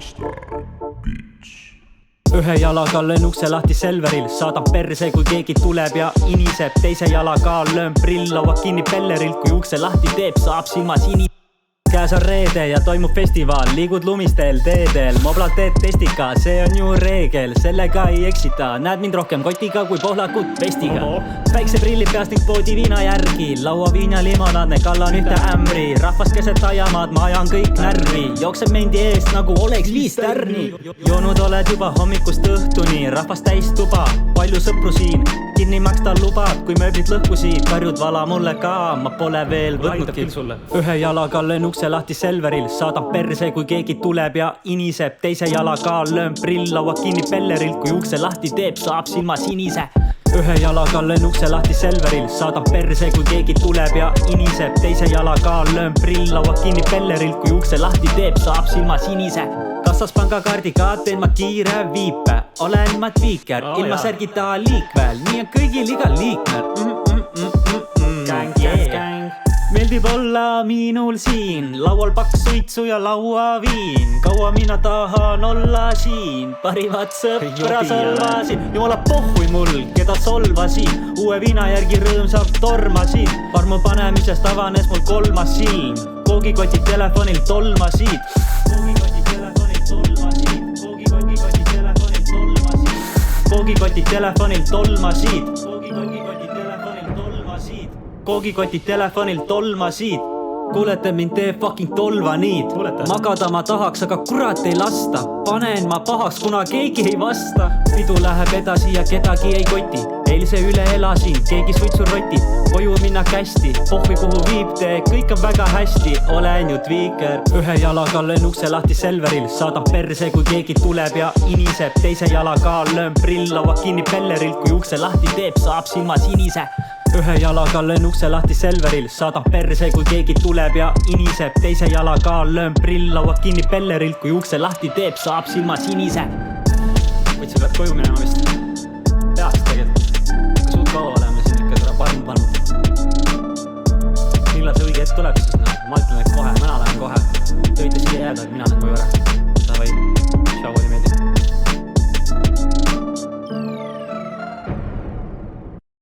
Superstar Beats. Ühe jalaga löön ukse lahti Selveril, saadan perse, kui keegi tuleb ja iniseb. Teise jalaga löön prill-laua kinni Pelleril, kui ukse lahti teeb, saab silma sini. Käes on reede ja toimub festival, liigud lumistel teedel, moblad teed testika, see on ju reegel, sellega ei eksita. Näed mind rohkem kotiga kui pohlakut vestiga. Päikseprillid peast ning poodi viina järgi, lauaviin ja limonaadne, kallan ühte ämri. Rahvas keset aiamaad, ma ajan kõik närvi, jookseb mendi eest nagu oleks 5 tärni. Joonud oled juba hommikust õhtuni, rahvas täis tuba, palju sõpru siin. Kinni maksta lubad, kui mööblit lõhkusid, karjud vala mulle ka, ma pole veel võtnudki. Ühe jalaga löön ukse lahti Selveril, saadan perse, kui keegi tuleb ja iniseb. Teise jalaga löön prill-laua kinni Pelleril, kui ukse lahti teeb, saab silma sinise. Ühe jalaga löön ukse lahti Selveril, saadan perse, kui keegi tuleb ja iniseb. Teise jalaga löön prill-laua kinni Pelleril, kui ukse lahti teeb, saab silma sinise. Kassas pangakaardiga teen ma kiire viipe, olen ma tviiker, ilma särgita liikvel, nii on kõigil igal liikmel. Meeldib olla minul siin, laual paks suitsu ja lauaviin. Kaua mina tahan olla siin, parimat sõpra solvasin. Jumala pohhui mul, keda solvasin, uue viina järgi rõõmsalt tormasin. Parmu panemisest avanes mul 3. silm, koogikotid telefonil tolmasid. Koogikotid telefonil tolmasid. Koogikotid telefonil tolmasid. Kuulete mind teeb fucking tolvaniid. Magada ma tahaks, aga kurat ei lasta. Panen ma pahaks, kuna keegi ei vasta. Pidu läheb edasi ja kedagi ei koti. Eilse üle elasin, keegi suitsu rotib. Koju minna kästi, pohvi kuhu viib tee, kõik on väga hästi, olen ju tviiker. Ühe jalaga löön ukse lahti Selveril, saadan perse, kui keegi tuleb ja iniseb. Teise jalaga löön prill-laua kinni Pelleril, kui ukse lahti teeb, saab silma sinise. Ühe jalaga löön ukse lahti Selveril, saadan perse, kui keegi tuleb ja iniseb. Teise jalaga löön prill-laua kinni Pelleril, kui ukse lahti teeb, saab silma sinise. Võid sa pead koju minema vist?